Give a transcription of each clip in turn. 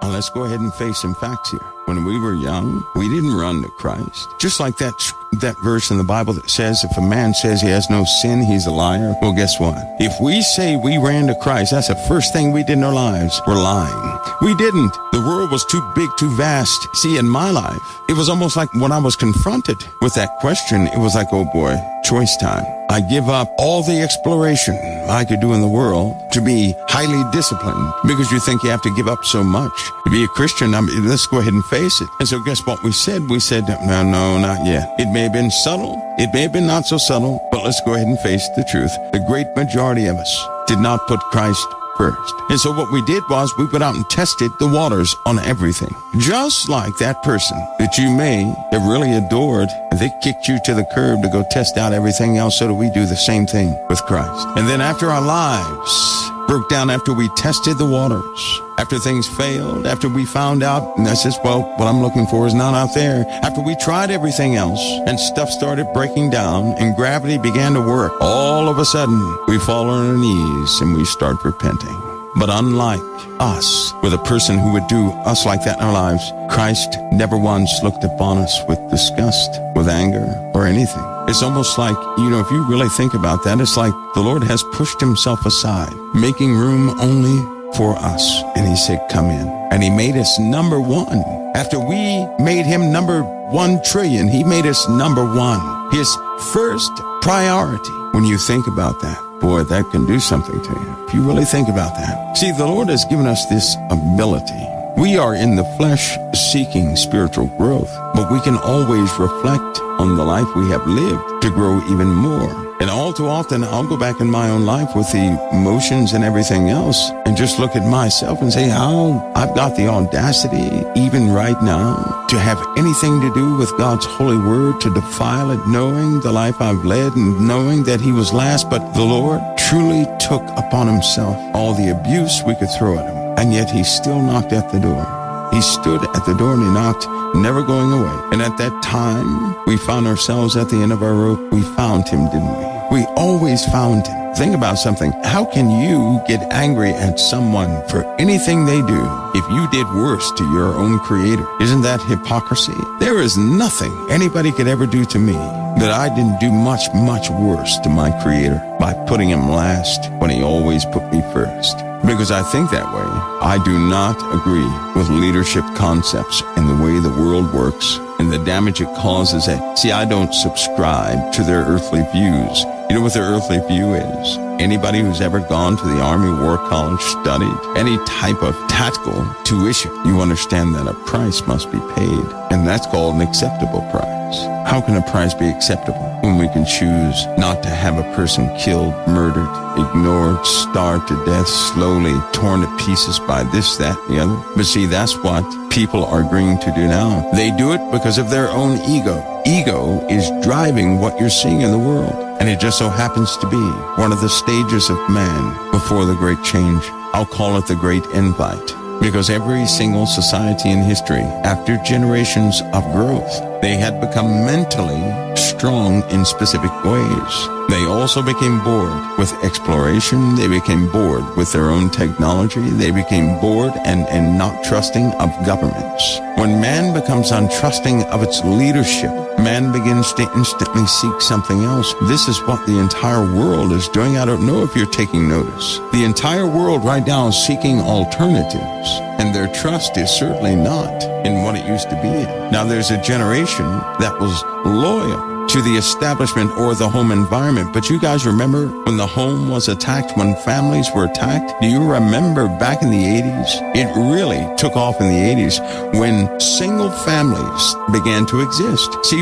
Let's go ahead and face some facts here. When we were young, we didn't run to Christ. Just like that verse in the Bible that says, if a man says he has no sin, he's a liar. Well, guess what? If we say we ran to Christ, that's the first thing we did in our lives. We're lying. We didn't. The world was too big, too vast. See, in my life, it was almost like when I was confronted with that question, it was like, oh boy, choice time. I give up all the exploration I could do in the world to be highly disciplined, because you think you have to give up so much. To be a Christian, let's go ahead and face it. And so guess what we said? We said, no, not yet. It may have been subtle. It may have been not so subtle, but let's go ahead and face the truth. The great majority of us did not put Christ first. And so what we did was we went out and tested the waters on everything. Just like that person that you may have really adored, and they kicked you to the curb to go test out everything else, so do we do the same thing with Christ. And then after our lives broke down, after we tested the waters, after things failed, after we found out, and I says, well, what I'm looking for is not out there. After we tried everything else and stuff started breaking down and gravity began to work, all of a sudden we fall on our knees and we start repenting. But unlike us, with a person who would do us like that in our lives, Christ never once looked upon us with disgust, with anger, or anything. It's almost like, if you really think about that, it's like the Lord has pushed himself aside, making room only for us. And he said, come in. And he made us number one. After we made him number 1 trillion, he made us number one. His first priority. When you think about that, boy, that can do something to you. If you really think about that. See, the Lord has given us this ability. We are in the flesh seeking spiritual growth, but we can always reflect on the life we have lived to grow even more. And all too often, I'll go back in my own life with the emotions and everything else and just look at myself and say how I've got the audacity, even right now, to have anything to do with God's holy word, to defile it, knowing the life I've led and knowing that he was last. But the Lord truly took upon himself all the abuse we could throw at him. And yet he still knocked at the door. He stood at the door and he knocked, never going away. And at that time, we found ourselves at the end of our rope. We found him, didn't we? We always found him. Think about something. How can you get angry at someone for anything they do if you did worse to your own creator? Isn't that hypocrisy? There is nothing anybody could ever do to me that I didn't do much, much worse to my creator by putting him last when he always put me first. Because I think that way. I do not agree with leadership concepts and the way the world works and the damage it causes. See, I don't subscribe to their earthly views. You know what their earthly view is? Anybody who's ever gone to the Army War College, studied any type of tactical tuition, you understand that a price must be paid, and that's called an acceptable price. How can a price be acceptable when we can choose not to have a person killed, murdered, ignored, starved to death, slowly torn to pieces by this, that, and the other? But see, that's what people are agreeing to do now. They do it because of their own ego. Ego is driving what you're seeing in the world. And it just so happens to be one of the stages of man before the great change. I'll call it the great invite. Because every single society in history, after generations of growth, they had become mentally strong in specific ways. They also became bored with exploration. They became bored with their own technology. They became bored and not trusting of governments. When man becomes untrusting of its leadership, man begins to instantly seek something else. This is what the entire world is doing. I don't know if you're taking notice. The entire world right now is seeking alternatives, and their trust is certainly not in what it used to be in. Now, there's a generation that was loyal to the establishment or the home environment. But you guys remember when the home was attacked, when families were attacked? Do you remember back in the 80s? It really took off in the 80s when single families began to exist. See,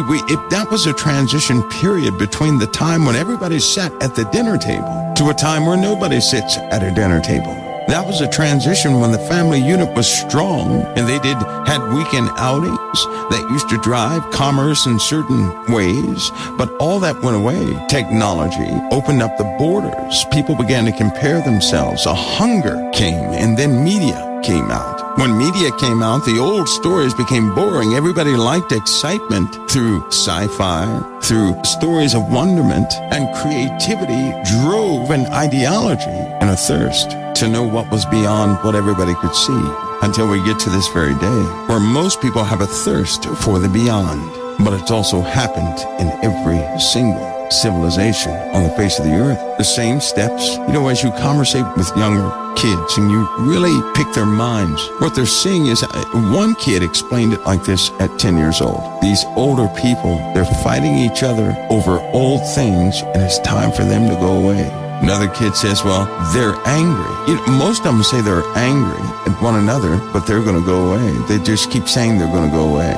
that was a transition period between the time when everybody sat at the dinner table to a time where nobody sits at a dinner table. That was a transition when the family unit was strong and they had weekend outings that used to drive commerce in certain ways, but all that went away. Technology opened up the borders. People began to compare themselves. A hunger came, and then media came out. When media came out, the old stories became boring. Everybody liked excitement through sci-fi, through stories of wonderment, and creativity drove an ideology and a thirst to know what was beyond what everybody could see. until we get to this very day, where most people have a thirst for the beyond. But it's also happened in every single civilization on the face of the earth. The same steps, as you conversate with younger kids and you really pick their minds, what they're seeing is, one kid explained it like this at 10 years old. These older people, they're fighting each other over old things, and it's time for them to go away. Another kid says, well, they're angry. Most of them say they're angry at one another, but they're going to go away. They just keep saying they're going to go away.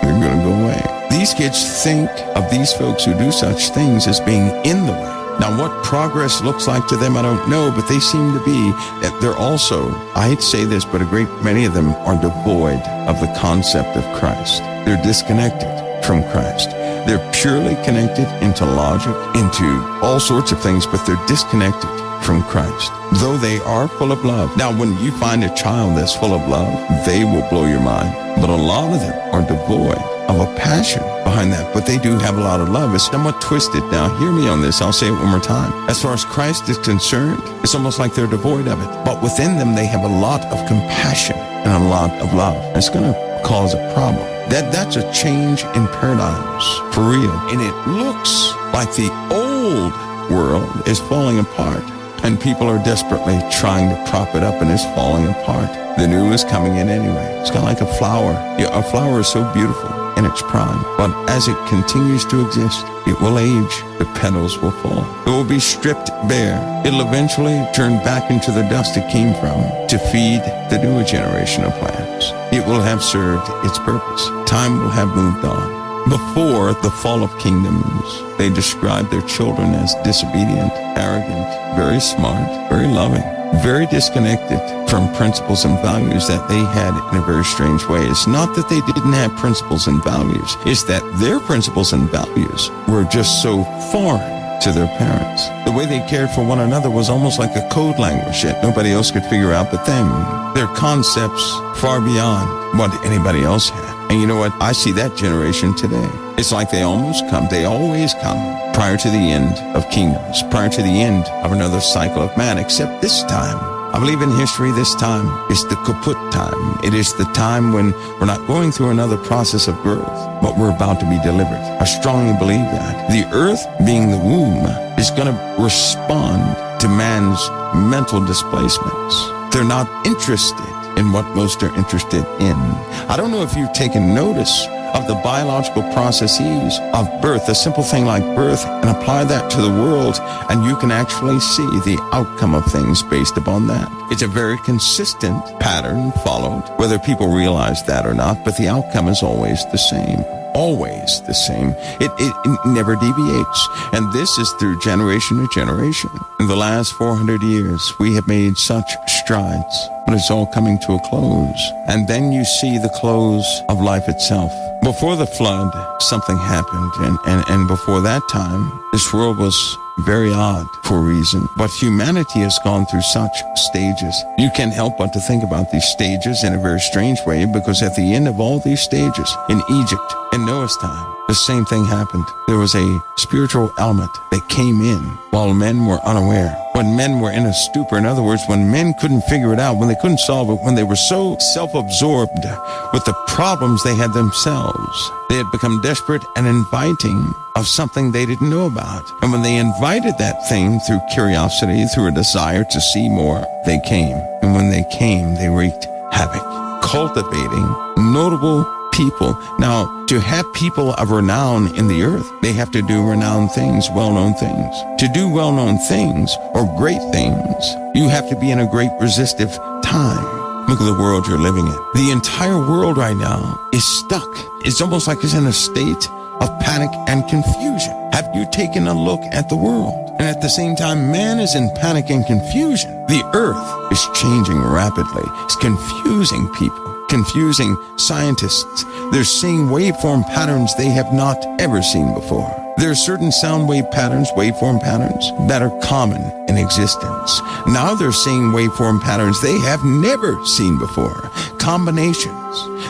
They're going to go away. These kids think of these folks who do such things as being in the way. Now, what progress looks like to them, I don't know, but they seem to be that they're also, I hate to say this, but a great many of them are devoid of the concept of Christ. They're disconnected from Christ. They're purely connected into logic, into all sorts of things, but they're disconnected from Christ, though they are full of love. Now, when you find a child that's full of love, they will blow your mind. But a lot of them are devoid of a passion behind that, but they do have a lot of love. It's somewhat twisted. Now, hear me on this. I'll say it one more time. As far as Christ is concerned, it's almost like they're devoid of it. But within them, they have a lot of compassion and a lot of love. It's going to cause a problem. That's a change in paradigms, for real. And it looks like the old world is falling apart, and people are desperately trying to prop it up, and it's falling apart. The new is coming in anyway. It's kind of like a flower. A flower is so beautiful in its prime, but as it continues to exist, it will age. The petals will fall. It will be stripped bare. It'll eventually turn back into the dust it came from to feed the newer generation of plants. It will have served its purpose. Time will have moved on. Before the fall of kingdoms, they described their children as disobedient, arrogant, very smart, very loving, very disconnected from principles and values that they had in a very strange way. It's not that they didn't have principles and values. It's that their principles and values were just so foreign to their parents. The way they cared for one another was almost like a code language that nobody else could figure out but them. Their concepts far beyond what anybody else had. And you know what? I see that generation today. It's like they always come prior to the end of kingdoms, prior to the end of another cycle of man, except this time. I believe in history, this time is the kaput time. It is the time when we're not going through another process of growth, but we're about to be delivered. I strongly believe that. The earth, being the womb, is going to respond to man's mental displacements. They're not interested in what most are interested in. I don't know if you've taken notice of the biological processes of birth, a simple thing like birth, and apply that to the world, and you can actually see the outcome of things based upon that. It's a very consistent pattern followed, whether people realize that or not, but the outcome is always the same. Always the same. It never deviates. And this is through generation to generation. In the last 400 years, we have made such strides, but it's all coming to a close. And then you see the close of life itself. Before the flood, something happened. And before that time, this world was very odd for a reason. But humanity has gone through such stages. You can't help but to think about these stages in a very strange way, because at the end of all these stages, in Egypt, in Noah's time, the same thing happened. There was a spiritual element that came in while men were unaware. When men were in a stupor, in other words, when men couldn't figure it out, when they couldn't solve it, when they were so self-absorbed with the problems they had themselves, they had become desperate and inviting of something they didn't know about. And when they invited that thing through curiosity, through a desire to see more, they came. And when they came, they wreaked havoc, cultivating notable people. Now, to have people of renown in the earth, they have to do renowned things, well-known things. To do well-known things or great things, you have to be in a great resistive time. Look at the world you're living in. The entire world right now is stuck. It's almost like it's in a state of panic and confusion. Have you taken a look at the world? And at the same time, man is in panic and confusion. The earth is changing rapidly. It's confusing people, confusing scientists. They're seeing waveform patterns they have not ever seen before. There are certain sound wave patterns, waveform patterns, that are common in existence. Now they're seeing waveform patterns they have never seen before. Combinations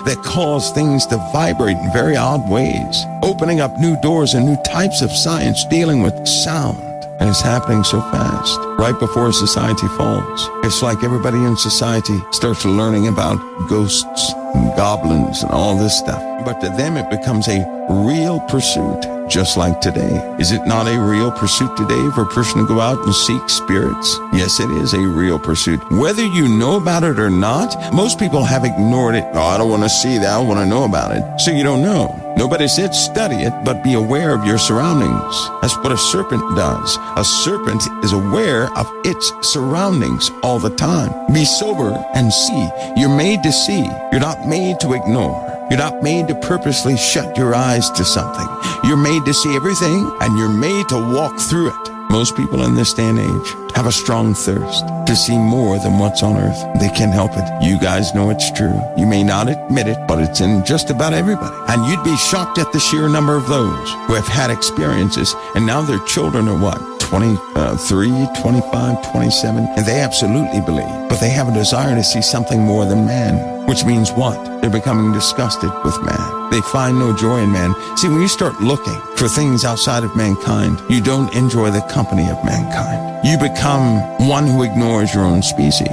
that cause things to vibrate in very odd ways, opening up new doors and new types of science dealing with sound. And it's happening so fast, right before society falls. It's like everybody in society starts learning about ghosts and goblins and all this stuff. But to them, it becomes a real pursuit, just like today. Is it not a real pursuit today for a person to go out and seek spirits? Yes, it is a real pursuit. Whether you know about it or not, most people have ignored it. Oh, I don't want to see that. I want to know about it. So you don't know. Nobody said study it, but be aware of your surroundings. That's what a serpent does. A serpent is aware of its surroundings all the time. Be sober and see. You're made to see. You're not made to ignore. You're not made to purposely shut your eyes to something. You're made to see everything, and you're made to walk through it. Most people in this day and age have a strong thirst to see more than what's on earth. They can't help it. You guys know it's true. You may not admit it, but it's in just about everybody. And you'd be shocked at the sheer number of those who have had experiences, and now their children are what? 23, 25, 27, and they absolutely believe. But they have a desire to see something more than man, which means what? They're becoming disgusted with man. They find no joy in man. See, when you start looking for things outside of mankind, you don't enjoy the company of mankind. You become one who ignores your own species.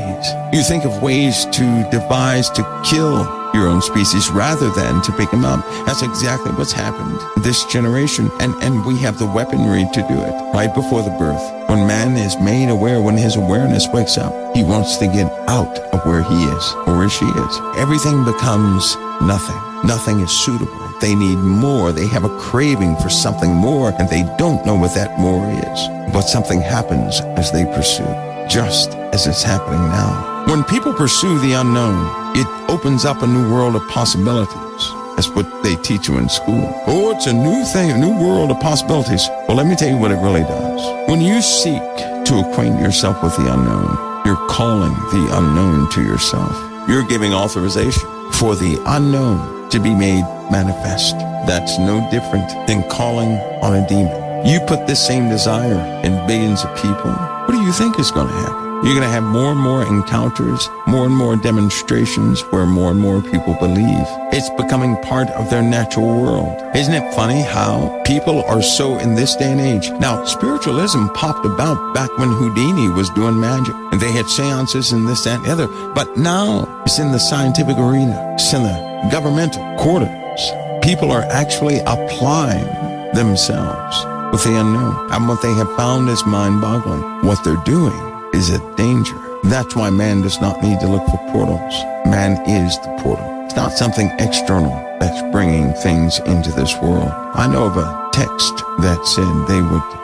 You think of ways to devise to kill your own species rather than to pick them up. That's exactly what's happened this generation. And we have the weaponry to do it right before the birth. When man is made aware, when his awareness wakes up, he wants to get out of where he is or where she is. Everything becomes nothing. Nothing is suitable. They need more. They have a craving for something more, and they don't know what that more is. But something happens as they pursue, just as it's happening now. When people pursue the unknown, it opens up a new world of possibilities. That's what they teach you in school. Oh, it's a new thing, a new world of possibilities. Well, let me tell you what it really does. When you seek to acquaint yourself with the unknown, you're calling the unknown to yourself. You're giving authorization for the unknown to be made manifest. That's no different than calling on a demon. You put this same desire in billions of people, what do you think is going to happen? You're going to have more and more encounters, more and more demonstrations where more and more people believe. It's becoming part of their natural world. Isn't it funny how people are so in this day and age? Now, spiritualism popped about back when Houdini was doing magic, and they had seances and this, that, and the other. But now it's in the scientific arena. It's in the governmental quarters. People are actually applying themselves with the unknown. And what they have found is mind-boggling. What they're doing is a danger. That's why man does not need to look for portals. Man is the portal. It's not something external that's bringing things into this world. I know of a text that said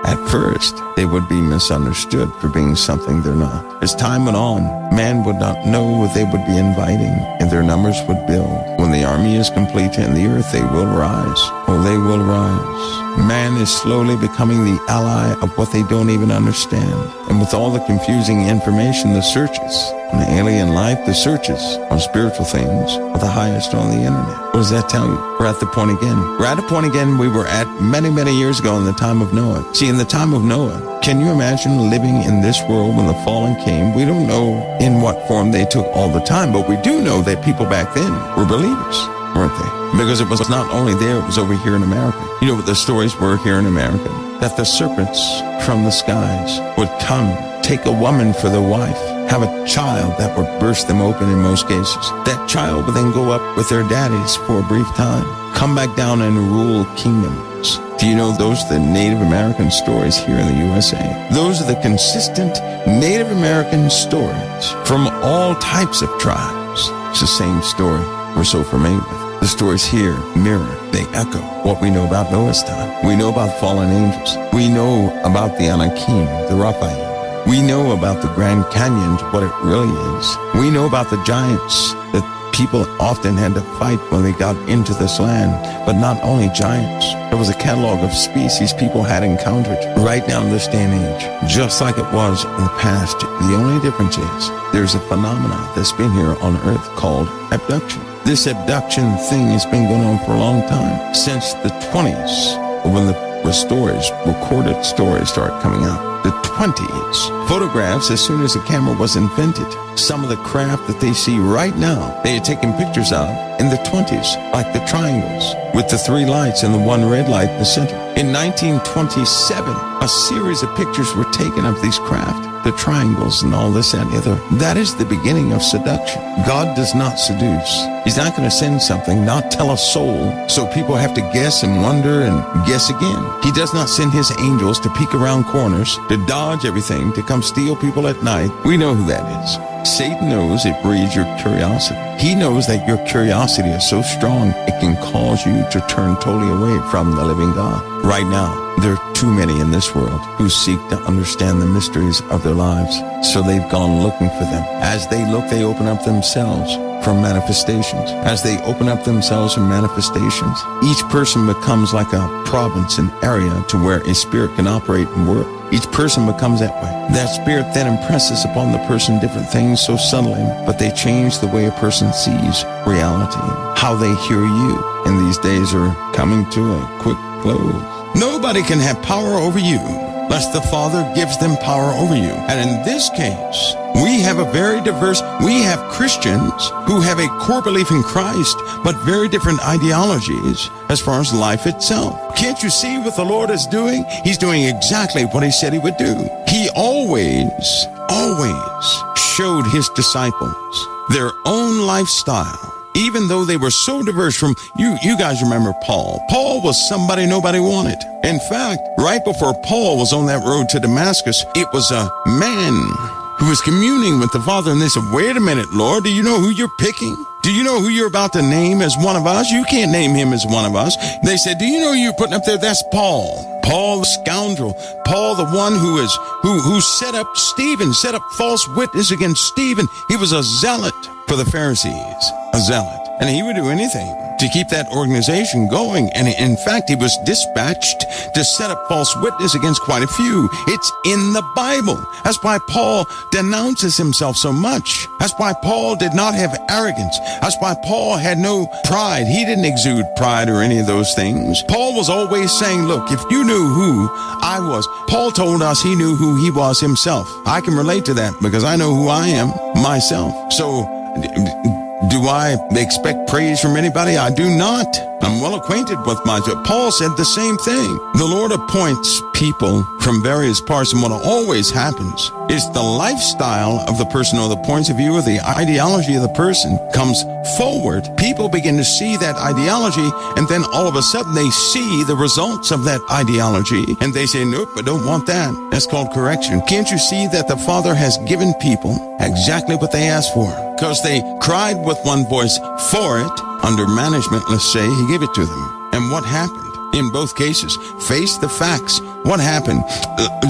at first, they would be misunderstood for being something they're not. As time went on, man would not know what they would be inviting, and their numbers would build. When the army is complete and the earth, they will rise. Oh, they will rise. Man is slowly becoming the ally of what they don't even understand. And with all the confusing information, the searches on alien life, the searches on spiritual things are the highest on the internet. What does that tell you? We're at the point again. We're at a point again we were at many, many years ago in the time of Noah. See, in the time of Noah, can you imagine living in this world when the fallen came? We don't know in what form they took all the time, but we do know that people back then were believers, weren't they? Because it was not only there, it was over here in America. You know what the stories were here in America? That the serpents from the skies would come, take a woman for their wife, have a child that would burst them open in most cases. That child would then go up with their daddies for a brief time, come back down and rule kingdoms. Do you know those are the Native American stories here in the USA? Those are the consistent Native American stories from all types of tribes. It's the same story we're so familiar with. The stories here mirror, they echo what we know about Noah's time. We know about fallen angels. We know about the Anakim, the Raphaim. We know about the Grand Canyons, what it really is. We know about the giants that people often had to fight when they got into this land. But not only giants. There was a catalog of species people had encountered right now in this day and age, just like it was in the past. The only difference is there's a phenomenon that's been here on Earth called abduction. This abduction thing has been going on for a long time, since the 20s, when the recorded stories started coming out. the 20s. Photographs as soon as the camera was invented. Some of the craft that they see right now, they had taken pictures of in the 20s, like the triangles, with the 3 lights and the 1 red light in the center. In 1927, a series of pictures were taken of these craft, the triangles and all this and the other. That is the beginning of seduction. God does not seduce. He's not going to send something, not tell a soul, so people have to guess and wonder and guess again. He does not send his angels to peek around corners, to dodge everything, to come steal people at night. We know who that is. Satan knows it breeds your curiosity. He knows that your curiosity is so strong, it can cause you to turn totally away from the living God. Right now, there are too many in this world who seek to understand the mysteries of their lives, so they've gone looking for them. As they look, they open up themselves for manifestations. As they open up themselves for manifestations, each person becomes like a province, an area to where a spirit can operate and work. Each person becomes that way. That spirit then impresses upon the person different things so subtly, but they change the way a person sees reality, how they hear you. And these days are coming to a quick close. Nobody can have power over you lest the Father gives them power over you. And in this case, we have we have Christians who have a core belief in Christ, but very different ideologies as far as life itself. Can't you see what the Lord is doing? He's doing exactly what he said he would do. He always showed his disciples their own lifestyle. Even though they were so diverse from, you guys remember Paul. Paul was somebody nobody wanted. In fact, right before Paul was on that road to Damascus, it was a man who was communing with the Father, and they said, wait a minute, Lord, do you know who you're picking? Do you know who you're about to name as one of us? You can't name him as one of us. They said, do you know who you're putting up there? That's Paul. Paul the scoundrel. Paul the one who set up Stephen, set up false witness against Stephen. He was a zealot for the Pharisees, a zealot. And he would do anything to keep that organization going. And in fact, he was dispatched to set up false witness against quite a few. It's in the Bible. That's why Paul denounces himself so much. That's why Paul did not have arrogance. That's why Paul had no pride. He didn't exude pride or any of those things. Paul was always saying, look, if you knew who I was, Paul told us he knew who he was himself. I can relate to that because I know who I am myself. So, do I expect praise from anybody? I do not. I'm well acquainted with myself. Paul said the same thing. The Lord appoints people from various parts, and what always happens is the lifestyle of the person or the points of view or the ideology of the person comes forward. People begin to see that ideology, and then all of a sudden they see the results of that ideology, and they say, nope, I don't want that. That's called correction. Can't you see that the Father has given people exactly what they asked for? Because they cried with one voice for it. Under management, let's say, he gave it to them. And what happened? In both cases, face the facts. What happened?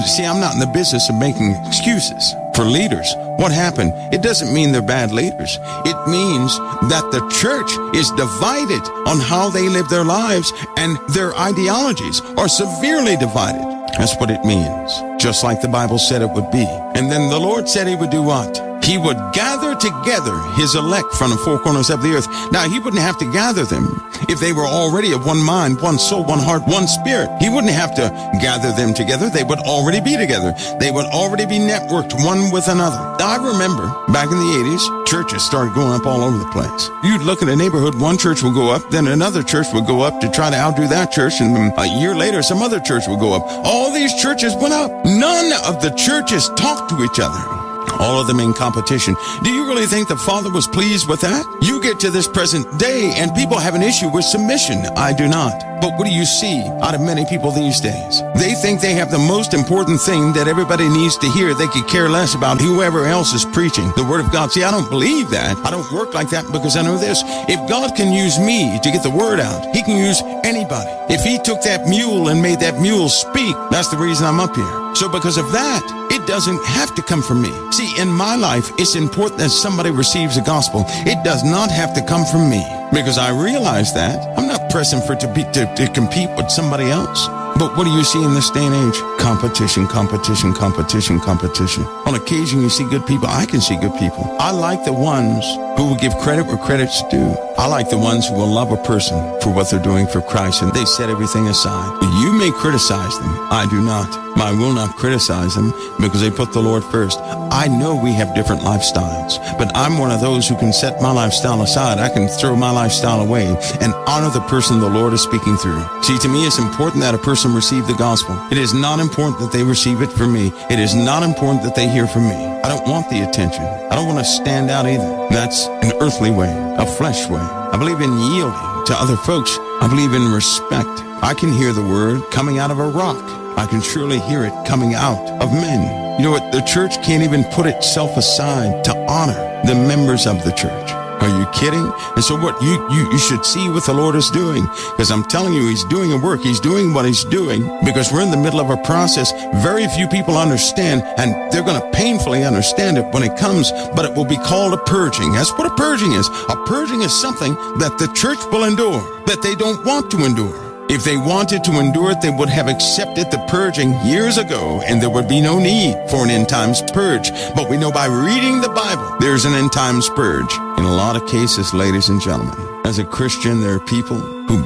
See, I'm not in the business of making excuses for leaders. What happened? It doesn't mean they're bad leaders. It means that the church is divided on how they live their lives, and their ideologies are severely divided. That's what it means. Just like the Bible said it would be. And then the Lord said he would do what? He would gather together his elect from the four corners of the earth. Now, he wouldn't have to gather them if they were already of one mind, one soul, one heart, one spirit. He wouldn't have to gather them together. They would already be together. They would already be networked one with another. I remember back in the 80s, churches started going up all over the place. You'd look at a neighborhood, one church would go up, then another church would go up to try to outdo that church, and a year later, some other church would go up. All these churches went up. None of the churches talked to each other. All of them in competition. Do you really think the Father was pleased with that? You get to this present day and people have an issue with submission. I do not. But what do you see out of many people these days? They think they have the most important thing that everybody needs to hear. They could care less about whoever else is preaching the Word of God. See, I don't believe that. I don't work like that because I know this. If God can use me to get the Word out, he can use anybody. If he took that mule and made that mule speak, that's the reason I'm up here. So because of that, it doesn't have to come from me. See, in my life, it's important that somebody receives the gospel. It does not have to come from me because I realize that. I'm not pressing for to compete with somebody else. But what do you see in this day and age? Competition, competition, competition, competition. On occasion, you see good people. I can see good people. I like the ones who will give credit where credit's due. I like the ones who will love a person for what they're doing for Christ, and they set everything aside. You may criticize them. I do not. I will not criticize them because they put the Lord first. I know we have different lifestyles, but I'm one of those who can set my lifestyle aside. I can throw my lifestyle away and honor the person the Lord is speaking through. See, to me, it's important that a person receive the gospel. It is not important that they receive it from me. It is not important that they hear from me. I don't want the attention. I don't want to stand out either. That's an earthly way, a flesh way. I believe in yielding to other folks. I believe in respect. I can hear the word coming out of a rock. I can surely hear it coming out of men. You know what? The church can't even put itself aside to honor the members of the church. Are you kidding? And so what? You should see what the Lord is doing, because I'm telling you, He's doing a work. He's doing what He's doing because we're in the middle of a process. Very few people understand, and they're going to painfully understand it when it comes, but it will be called a purging. That's what a purging is. A purging is something that the church will endure, that they don't want to endure. If they wanted to endure it, they would have accepted the purging years ago, and there would be no need for an end times purge. But we know by reading the Bible, there's an end times purge. In a lot of cases, ladies and gentlemen, as a Christian, there are people who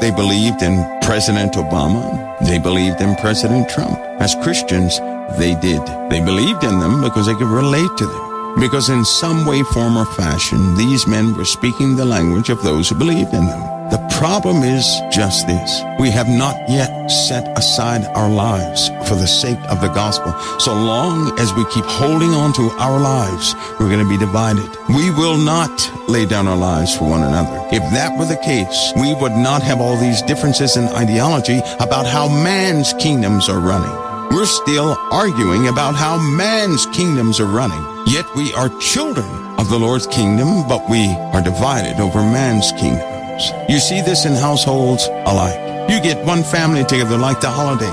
they believed in President Obama, they believed in President Trump. As Christians, they did. They believed in them because they could relate to them. Because in some way, form, or fashion, these men were speaking the language of those who believed in them. The problem is just this. We have not yet set aside our lives for the sake of the gospel. So long as we keep holding on to our lives, we're going to be divided. We will not lay down our lives for one another. If that were the case, we would not have all these differences in ideology about how man's kingdoms are running. We're still arguing about how man's kingdoms are running. Yet we are children of the Lord's kingdom, but we are divided over man's kingdom. You see this in households alike. You get one family together like the holidays.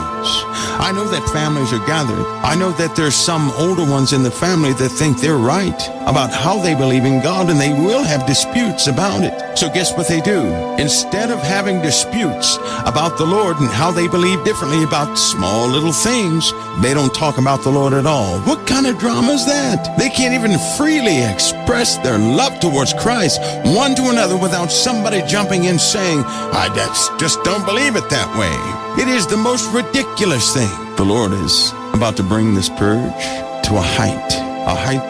I know that families are gathered. I know that there's some older ones in the family that think they're right about how they believe in God, and they will have disputes about it. So guess what they do? Instead of having disputes about the Lord and how they believe differently about small little things, they don't talk about the Lord at all. What kind of drama is that? They can't even freely express their love towards Christ one to another without somebody jumping in saying, I just don't believe it that way. It is the most ridiculous thing. The Lord is about to bring this purge to a height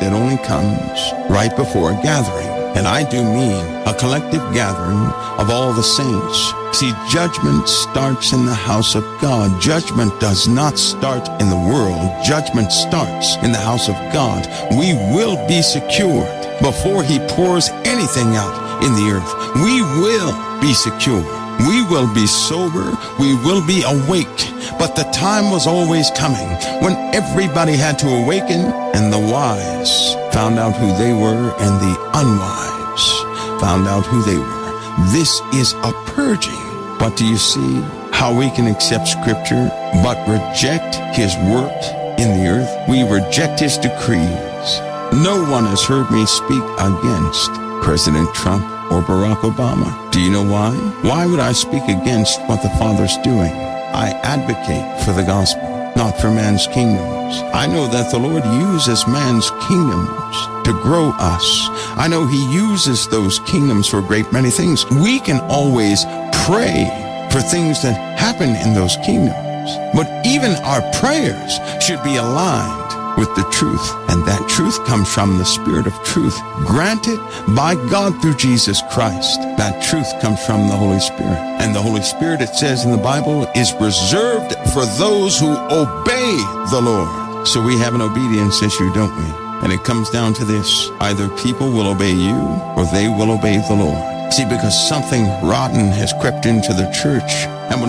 that only comes right before a gathering. And I do mean a collective gathering of all the saints. See, judgment starts in the house of God. Judgment does not start in the world. Judgment starts in the house of God. We will be secured before He pours anything out in the earth. We will be secure. We will be sober. We will be awake. But the time was always coming when everybody had to awaken, and the wise found out who they were, and the unwise found out who they were. This is a purging. But do you see how we can accept Scripture but reject His work in the earth? We reject His decrees. No one has heard me speak against President Trump or Barack Obama. Do you know why? Why would I speak against what the Father's doing? I advocate for the gospel, not for man's kingdoms. I know that the Lord uses man's kingdoms to grow us. I know He uses those kingdoms for a great many things. We can always pray for things that happen in those kingdoms, but even our prayers should be aligned with the truth, and that truth comes from the Spirit of truth, granted by God through Jesus Christ. That truth comes from the Holy Spirit, and the Holy Spirit, it says in the Bible, is reserved for those who obey the Lord. So we have an obedience issue, don't we? And it comes down to this: either people will obey you or they will obey the Lord. See, because something rotten has crept into the church. And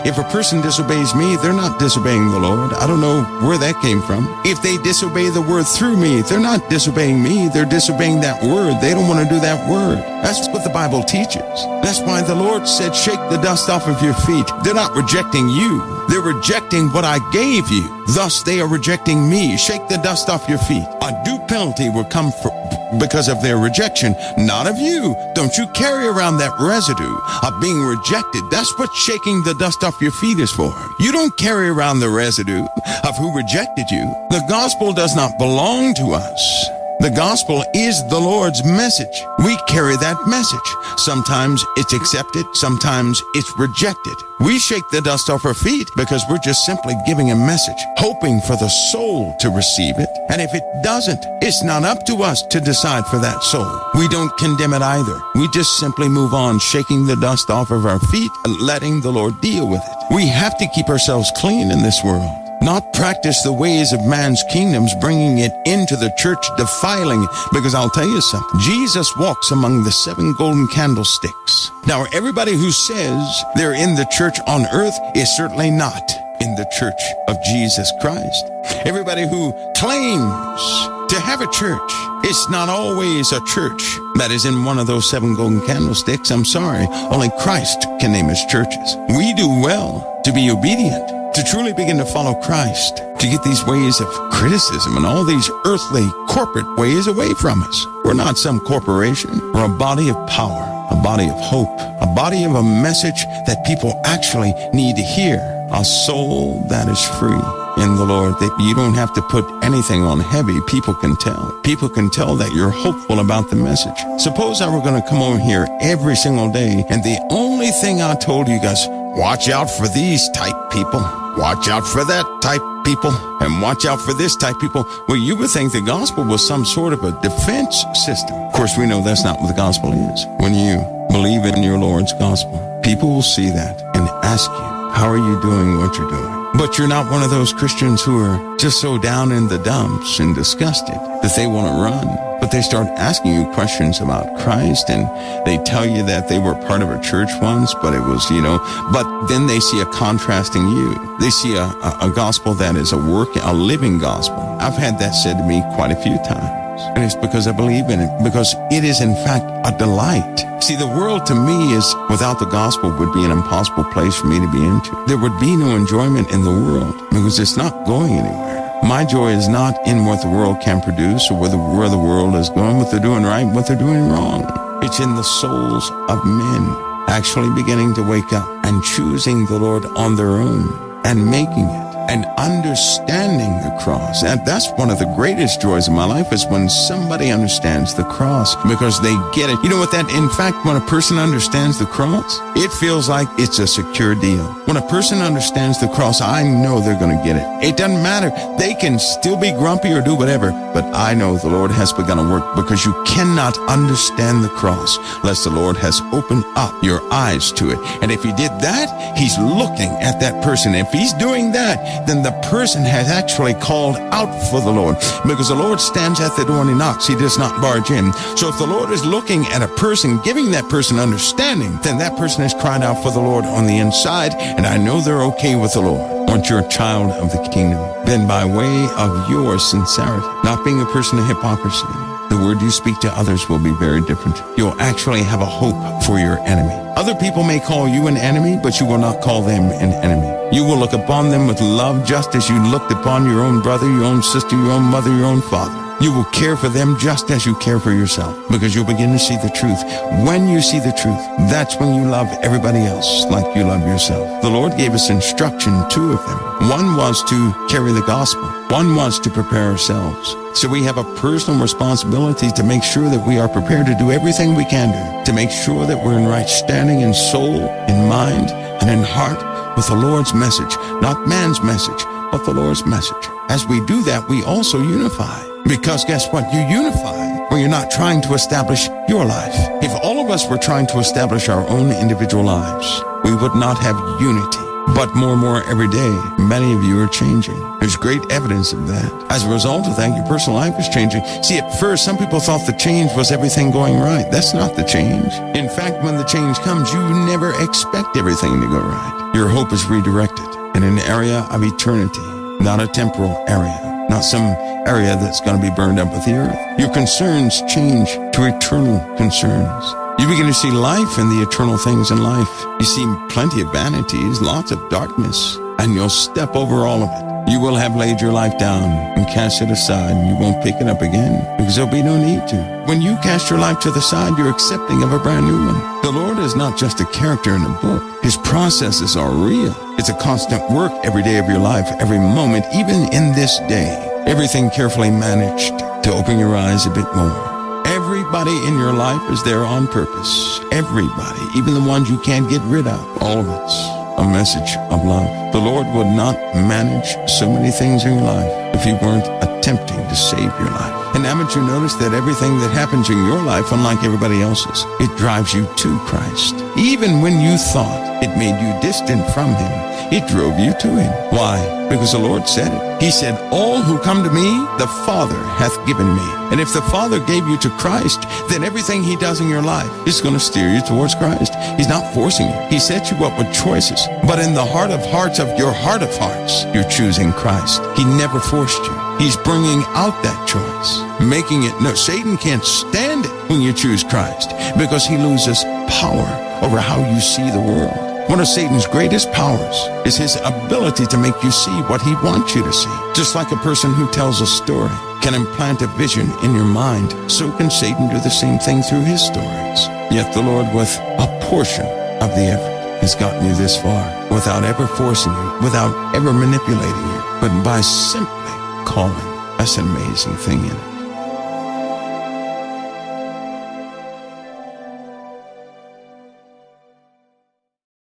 if a person disobeys me, they're not disobeying the Lord. I don't know where that came from. If they disobey the word through me, they're not disobeying me. They're disobeying that word. They don't want to do that word. That's what the Bible teaches. That's why the Lord said, shake the dust off of your feet. They're not rejecting you. They're rejecting what I gave you. Thus, they are rejecting me. Shake the dust off your feet. A due penalty will come because of their rejection, not of you. Don't you carry around that residue of being rejected. That's what shaking the dust off your feet is for. You don't carry around the residue of who rejected you. The gospel does not belong to us. The gospel is the Lord's message. We carry that message. Sometimes it's accepted, sometimes it's rejected. We shake the dust off our feet because we're just simply giving a message, hoping for the soul to receive it. And if it doesn't, it's not up to us to decide for that soul. We don't condemn it either. We just simply move on, shaking the dust off of our feet and letting the Lord deal with it. We have to keep ourselves clean in this world. Not practice the ways of man's kingdoms, bringing it into the church, defiling it. Because I'll tell you something, Jesus walks among the 7 golden candlesticks. Now, everybody who says they're in the church on earth is certainly not in the church of Jesus Christ. Everybody who claims to have a church, it's not always a church that is in one of those 7 golden candlesticks. I'm sorry, only Christ can name his churches. We do well to be obedient, to truly begin to follow Christ, to get these ways of criticism and all these earthly corporate ways away from us. We're not some corporation. We're a body of power, a body of hope, a body of a message that people actually need to hear. A soul that is free in the Lord, that you don't have to put anything on heavy. People can tell. People can tell that you're hopeful about the message. Suppose I were going to come over here every single day, and the only thing I told you guys, watch out for these type people. Watch out for that type people. And watch out for this type people. Well, you would think the gospel was some sort of a defense system. Of course, we know that's not what the gospel is. When you believe in your Lord's gospel, people will see that and ask you, how are you doing what you're doing? But you're not one of those Christians who are just so down in the dumps and disgusted that they want to run. But they start asking you questions about Christ, and they tell you that they were part of a church once, but it was, but then they see a contrasting you. They see a gospel that is a living gospel. I've had that said to me quite a few times. And it's because I believe in it, because it is in fact a delight. See, the world to me without the gospel would be an impossible place for me to be into. There would be no enjoyment in the world because it's not going anywhere. My joy is not in what the world can produce or where the world is going, what they're doing right, what they're doing wrong. It's in the souls of men actually beginning to wake up and choosing the Lord on their own and making it. And understanding the cross. And that's one of the greatest joys of my life, is when somebody understands the cross because they get it. You know what in fact, when a person understands the cross, it feels like it's a secure deal. When a person understands the cross, I know they're going to get it. It doesn't matter. They can still be grumpy or do whatever, but I know the Lord has begun to work, because you cannot understand the cross unless the Lord has opened up your eyes to it. And if he did that, he's looking at that person. If he's doing that, then the person has actually called out for the Lord, because the Lord stands at the door and he knocks. He does not barge in. So if the Lord is looking at a person, giving that person understanding, then that person has cried out for the Lord on the inside, and I know they're okay with the Lord. Once you're a child of the kingdom, then by way of your sincerity, not being a person of hypocrisy, the word you speak to others will be very different. You'll actually have a hope for your enemy. Other people may call you an enemy, but you will not call them an enemy. You will look upon them with love, just as you looked upon your own brother, your own sister, your own mother, your own father. You will care for them just as you care for yourself, because you'll begin to see the truth. When you see the truth, that's when you love everybody else like you love yourself. The Lord gave us instruction, 2 of them. One was to carry the gospel. One was to prepare ourselves. So we have a personal responsibility to make sure that we are prepared to do everything we can do, to make sure that we're in right standing in soul, in mind, and in heart with the Lord's message, not man's message, but the Lord's message. As we do that, we also unify. Because guess what? You unify when you're not trying to establish your life. If all of us were trying to establish our own individual lives, we would not have unity. But more and more every day, many of you are changing. There's great evidence of that. As a result of that, your personal life is changing. See, at first, some people thought the change was everything going right. That's not the change. In fact, when the change comes, you never expect everything to go right. Your hope is redirected in an area of eternity, not a temporal area. Not some area that's going to be burned up with the earth. Your concerns change to eternal concerns. You begin to see life and the eternal things in life. You see plenty of vanities, lots of darkness, and you'll step over all of it. You will have laid your life down and cast it aside, and you won't pick it up again, because there'll be no need to. When you cast your life to the side, you're accepting of a brand new one. The Lord is not just a character in a book. His processes are real. It's a constant work every day of your life, every moment, even in this day. Everything carefully managed to open your eyes a bit more. Everybody in your life is there on purpose. Everybody, even the ones you can't get rid of. All of it's a message of love. The Lord would not manage so many things in your life if He weren't attempting to save your life. And haven't you noticed that everything that happens in your life, unlike everybody else's, it drives you to Christ? Even when you thought it made you distant from Him, it drove you to Him. Why? Because the Lord said it. He said, all who come to me, the Father hath given me. And if the Father gave you to Christ, then everything He does in your life is going to steer you towards Christ. He's not forcing you. He set you up with choices. But in the heart of hearts of your heart of hearts, you're choosing Christ. He never forced you. He's bringing out that choice, making it. No, Satan can't stand it when you choose Christ, because he loses power over how you see the world. One of Satan's greatest powers is his ability to make you see what he wants you to see. Just like a person who tells a story can implant a vision in your mind, so can Satan do the same thing through his stories. Yet the Lord, with a portion of the effort, has gotten you this far without ever forcing you, without ever manipulating you, but by simply calling. That's an amazing thing in it.